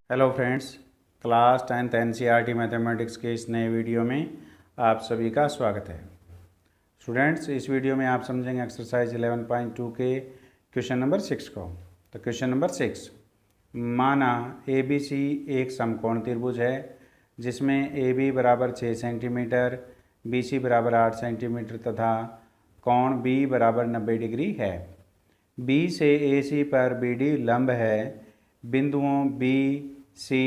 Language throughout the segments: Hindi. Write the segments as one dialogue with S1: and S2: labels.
S1: Hello friends, class 10th NCERT mathematics के इस नए वीडियो में आप सभी का स्वागत है। स्टूडेंट्स, इस वीडियो में आप समझेंगे एक्सरसाइज 11.2 के क्वेश्चन नंबर 6 को। तो क्वेश्चन नंबर 6, माना ABC एक समकोण त्रिभुज है जिसमें AB बराबर 6 सेंटीमीटर, BC बराबर 8 सेंटीमीटर तथा कोण B बराबर 90 डिग्री है। B से AC पर BD लंब है। बिंदुओं B, C,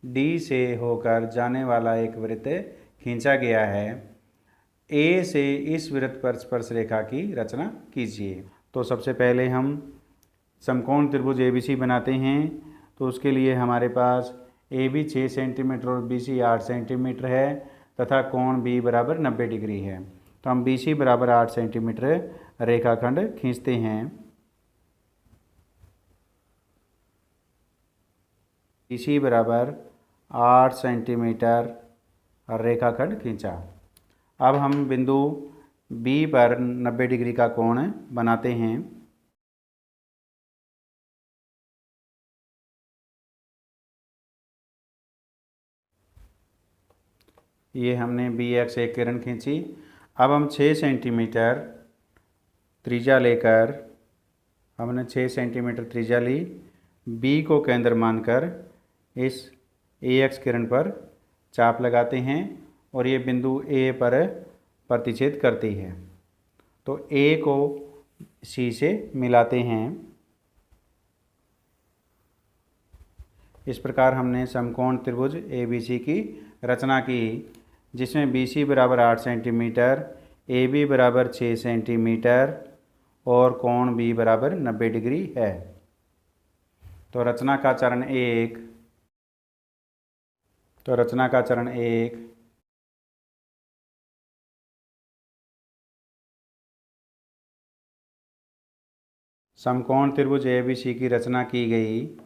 S1: D से होकर जाने वाला एक वृत्त खींचा गया है। A से इस वृत्त पर स्पर्श रेखा की रचना कीजिए। तो सबसे पहले हम समकोण त्रिभुज ABC बनाते हैं। तो उसके लिए हमारे पास AB 6 सेंटीमीटर और BC 8 सेंटीमीटर है तथा कोण B बराबर 90 डिग्री है। तो हम BC बराबर 8 सेंटीमीटर रेखाखंड खींचते हैं। BC बराबर 8 सेंटीमीटर रेखाखंड खींचा। अब हम बिंदु B पर 90 डिग्री का कोण बनाते हैं। ये हमने BX एक किरण खींची। अब हम 6 सेंटीमीटर त्रिज्या लेकर हमने 6 सेंटीमीटर त्रिज्या ली। B को केंद्र मानकर इस AX किरण पर चाप लगाते हैं और ये बिंदु A पर प्रतिच्छेद करती है। तो A को C से मिलाते हैं। इस प्रकार हमने समकोण त्रिभुज ABC की रचना की, जिसमें BC बराबर 8 सेंटीमीटर, AB बराबर 6 सेंटीमीटर और कोण B बराबर 90 डिग्री है। तो रचना का चरण एक समकोण त्रिभुज ABC की रचना की गई,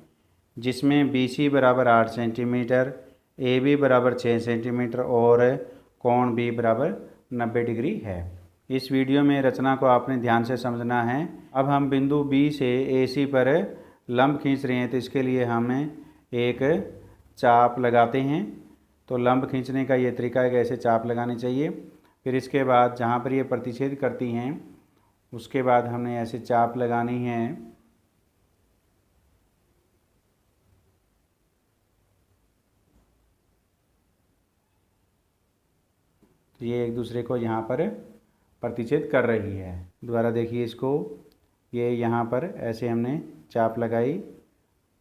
S1: जिसमें BC बराबर 8 सेंटीमीटर, AB बराबर 6 सेंटीमीटर और कोण B बराबर 90 डिग्री है। इस वीडियो में रचना को आपने ध्यान से समझना है। अब हम बिंदु B से AC पर लंब खींच रहे हैं, तो इसके लिए हमें एक चाप लगाते हैं। तो लंब खींचने का ये तरीका है कि ऐसे चाप लगानी चाहिए। फिर इसके बाद जहाँ पर ये प्रतिच्छेद करती हैं, उसके बाद हमने ऐसे चाप लगानी है। तो ये एक दूसरे को यहाँ पर प्रतिच्छेद कर रही है। दोबारा देखिए इसको, ये यहाँ पर ऐसे हमने चाप लगाई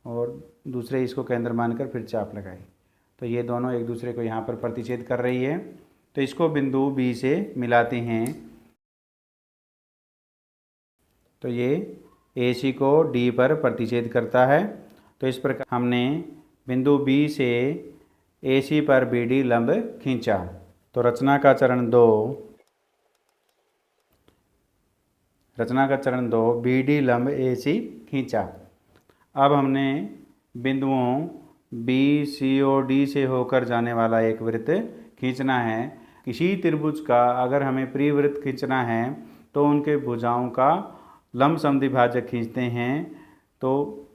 S1: और दूसरे इसको केंद्र मानकर फिर चाप लगाई। तो ये दोनों एक दूसरे को यहाँ पर प्रतिच्छेद कर रही है। तो इसको बिंदु B से मिलाते हैं। तो ये AC को D पर प्रतिच्छेद करता है। तो इस प्रकार हमने बिंदु B से AC पर BD लंब खींचा। तो रचना का चरण दो BD लंब AC खींचा। अब हमने बिंदुओं B, C और D से होकर जाने वाला एक वृत्त खींचना है। किसी त्रिभुज का अगर हमें परिवृत्त खींचना है तो उनके भुजाओं का लंब समद्विभाजक खींचते हैं। तो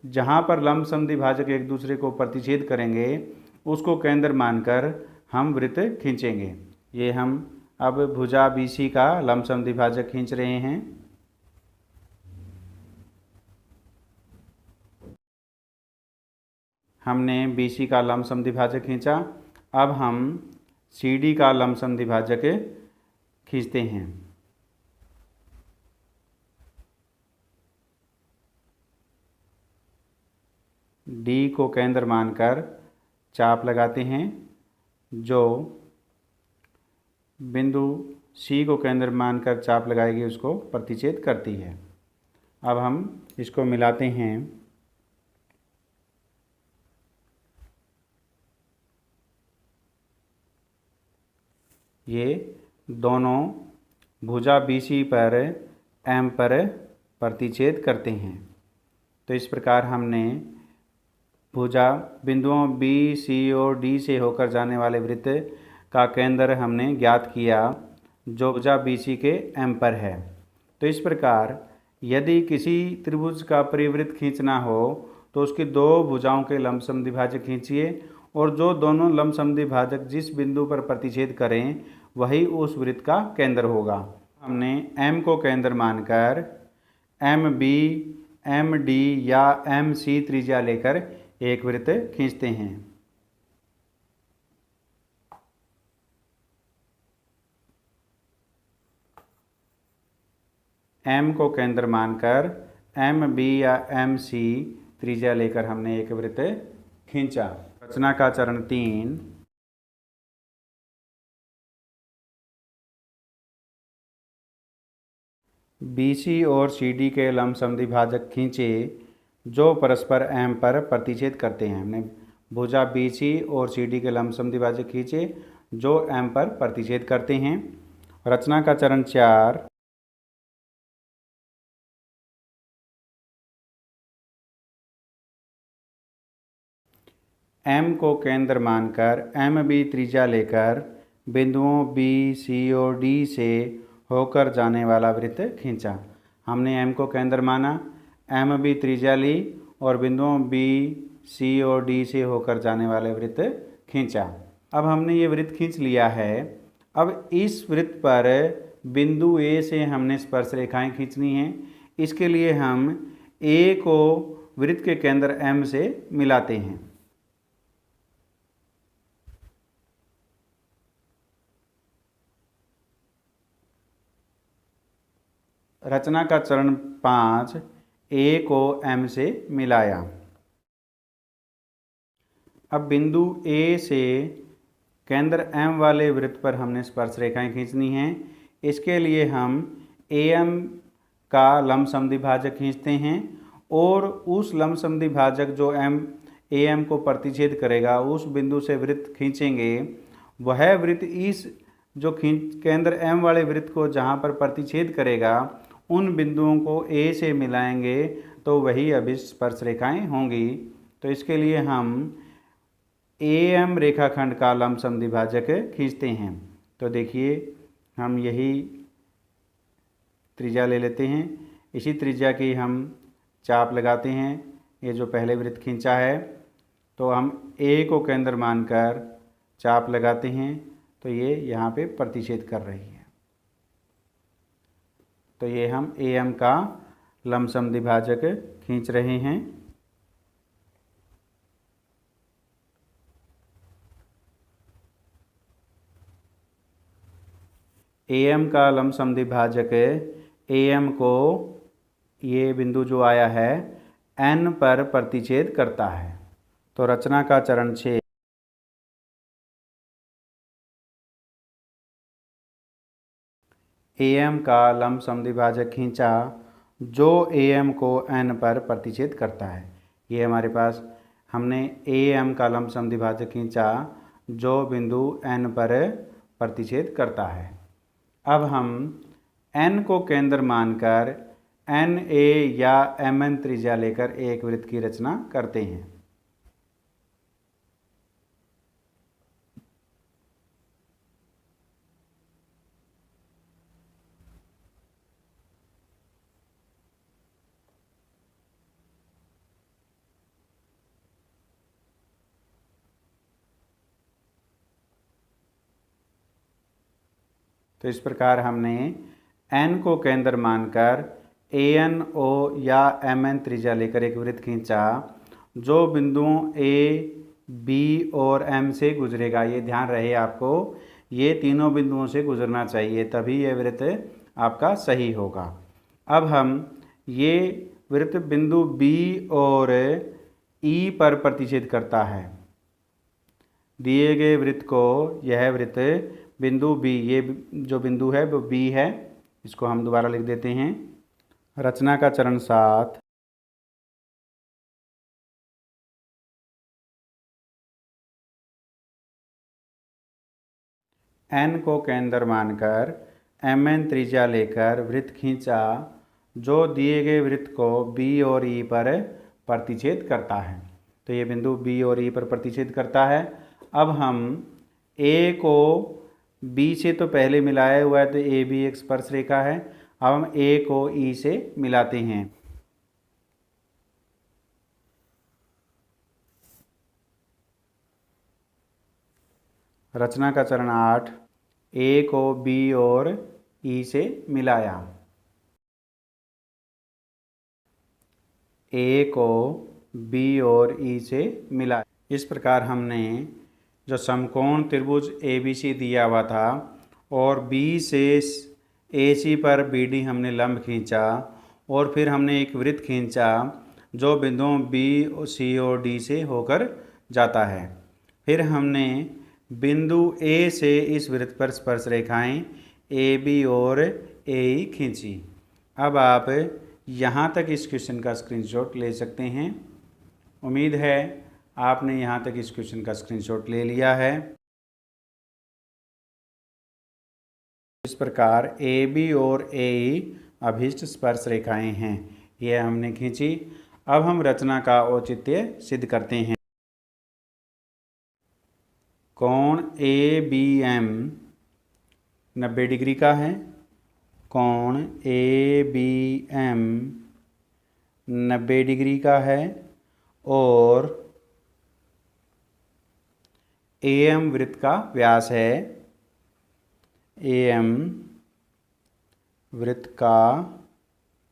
S1: जहाँ पर लंब समद्विभाजक एक दूसरे को प्रतिच्छेद करेंगे, उसको केंद्र मानकर हम वृत्त खींचेंगे। ये हम अब भुजा BC का लंब समद्विभाजक खींच रहे हैं। हमने BC का लंब समद्विभाजक खींचा। अब हम CD का लंब समद्विभाजक खींचते हैं। D को केंद्र मानकर चाप लगाते हैं, जो बिंदु C को केंद्र मानकर चाप लगाएगी उसको प्रतिच्छेद करती है। अब हम इसको मिलाते हैं। ये दोनों भुजा BC पर M पर प्रतिच्छेद करते हैं। तो इस प्रकार हमने भुजा बिंदुओं B, C और D से होकर जाने वाले वृत्त का केंद्र हमने ज्ञात किया, जो भुजा BC के M पर है। तो इस प्रकार यदि किसी त्रिभुज का परिवृत्त खींचना हो तो उसकी दो भुजाओं के लंबसम द्विभाजक खींचिए और जो दोनों लंबसम द्विभाजक जिस बिंदु पर प्रतिच्छेद करें वही उस वृत्त का केंद्र होगा। हमने M को केंद्र मानकर MB, MD या MC त्रिज्या लेकर एक वृत्त खींचते हैं। M को केंद्र मानकर MB या MC त्रिज्या लेकर हमने एक वृत्त खींचा। रचना का चरण 3। BC और CD के लंबसम द्विभाजक खींचे जो परस्पर M पर प्रतिच्छेद करते हैं। हमने भुजा BC और CD के लंबसम द्विभाजक खींचे जो M पर प्रतिच्छेद करते हैं। रचना का चरण 4। M को केंद्र मानकर MB त्रिज्या लेकर बिंदुओं B, C और D से होकर जाने वाला वृत्त खींचा। हमने M को केंद्र माना, MB त्रिज्या ली और बिंदुओं B, C और D से होकर जाने वाले वृत्त खींचा। अब हमने ये वृत्त खींच लिया है। अब इस वृत्त पर बिंदु A से हमने स्पर्श रेखाएं खींचनी हैं। इसके लिए हम A को वृत्त के केंद्र M से मिलाते हैं। रचना का चरण 5। A को M से मिलाया। अब बिंदु A से केंद्र M वाले वृत्त पर हमने स्पर्श रेखाएं खींचनी हैं। इसके लिए हम AM का लंबसम द्विभाजक खींचते हैं और उस लंबसम द्विभाजक जो AM को प्रतिच्छेद करेगा उस बिंदु से वृत्त खींचेंगे। वह वृत्त इस जो केंद्र M वाले वृत्त को जहाँ पर प्रतिच्छेद करेगा उन बिंदुओं को A से मिलाएंगे तो वही अभिष्ट स्पर्श रेखाएं होंगी। तो इसके लिए हम AM रेखाखंड का लंबसम द्विभाजक खींचते हैं। तो देखिए हम यही त्रिज्या ले लेते हैं। इसी त्रिज्या की हम चाप लगाते हैं। ये जो पहले वृत्त खींचा है तो हम A को केंद्र मानकर चाप लगाते हैं तो ये यहाँ पे प्रतिच्छेद कर रही है। तो ये हम AM का लंबसम द्विभाजक खींच रहे हैं। AM का लंबसम द्विभाजक AM को ये बिंदु जो आया है N पर प्रतिच्छेद करता है। तो रचना का चरण 6। AM का लंबसम द्विभाजक खींचा जो AM को N पर प्रतिच्छेद करता है। ये हमारे पास हमने AM का लंबसम द्विभाजक खींचा जो बिंदु N पर प्रतिच्छेद करता है। अब हम N को केंद्र मानकर NA या MN त्रिज्या लेकर एक वृत्त की रचना करते हैं। तो इस प्रकार हमने N को केंद्र मानकर ANO या MN त्रिज्या लेकर एक वृत्त खींचा जो बिंदुओं A, B और M से गुजरेगा। ये ध्यान रहे आपको, ये तीनों बिंदुओं से गुजरना चाहिए तभी ये वृत्त आपका सही होगा। अब हम ये वृत्त बिंदु B और E पर प्रतिच्छेद करता है। दिए गए वृत्त को यह वृत्त बिंदु B, ये जो बिंदु है वो B है, इसको हम दोबारा लिख देते हैं। रचना का चरण 7। N को केंद्र मानकर MN त्रिज्या लेकर वृत्त खींचा जो दिए गए वृत्त को B और E पर प्रतिच्छेद करता है। तो ये बिंदु B और E पर प्रतिच्छेद करता है। अब हम A को B से तो पहले मिलाया हुआ है तो A भी एक स्पर्श रेखा है। अब हम A को E से मिलाते हैं। रचना का चरण 8, ए को बी और ई से मिलाया। ए को बी और ई से मिलाया। इस प्रकार हमने जो समकोण त्रिभुज ABC दिया हुआ था और बी से AC पर BD हमने लंब खींचा और फिर हमने एक वृत्त खींचा जो बिंदुओं B, C और D से होकर जाता है। फिर हमने बिंदु A से इस वृत्त पर स्पर्श रेखाएं AB और AE खींची। अब आप यहाँ तक इस क्वेश्चन का स्क्रीनशॉट ले सकते हैं। उम्मीद है आपने यहाँ तक इस क्वेश्चन का स्क्रीनशॉट ले लिया है। इस प्रकार AB और AE अभीष्ट स्पर्श रेखाएं हैं, यह हमने खींची। अब हम रचना का औचित्य सिद्ध करते हैं। कोण ABM 90 डिग्री का है। कोण ABM 90 डिग्री का है और AM वृत्त का व्यास है। AM वृत्त का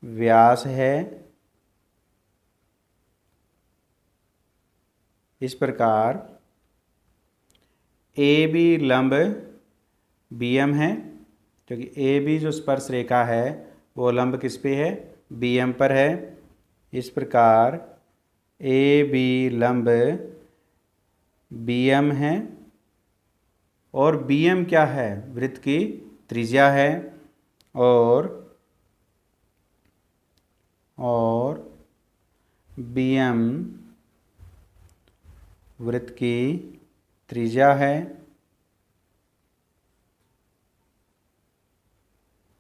S1: व्यास है। इस प्रकार AB लंब BM है, क्योंकि AB जो स्पर्श रेखा है वो लंब किस पे है? BM पर है। इस प्रकार AB लंब BM है और BM क्या है? वृत्त की त्रिज्या है और BM वृत्त की त्रिज्या है।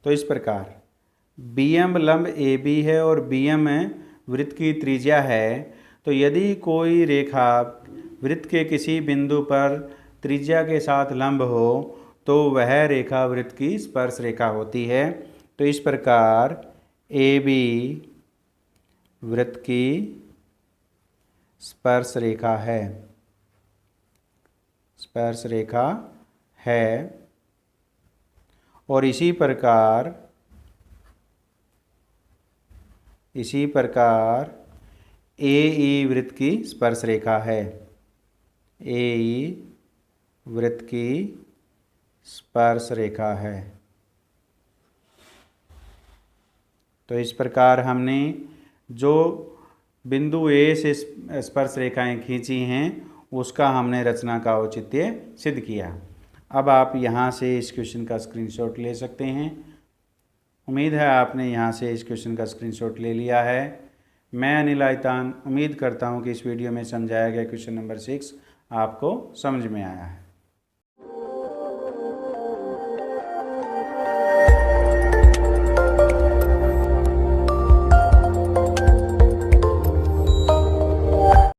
S1: तो इस प्रकार BM लंब AB है और BM वृत्त की त्रिज्या है। तो यदि कोई रेखा वृत्त के किसी बिंदु पर त्रिज्या के साथ लंब हो तो वह रेखा वृत्त की स्पर्श रेखा होती है। तो इस प्रकार AB वृत्त की स्पर्श रेखा है, स्पर्श रेखा है। और इसी प्रकार AE वृत्त की स्पर्श रेखा है। AE वृत्त की स्पर्श रेखा है। तो इस प्रकार हमने जो बिंदु A से स्पर्श रेखाएं खींची हैं उसका हमने रचना का औचित्य सिद्ध किया। अब आप यहाँ से इस क्वेश्चन का स्क्रीनशॉट ले सकते हैं। उम्मीद है आपने यहाँ से इस क्वेश्चन का स्क्रीनशॉट ले लिया है। मैं अनिल आइतान उम्मीद करता हूँ कि इस वीडियो में समझाया गया क्वेश्चन नंबर 6 आपको समझ में आया है।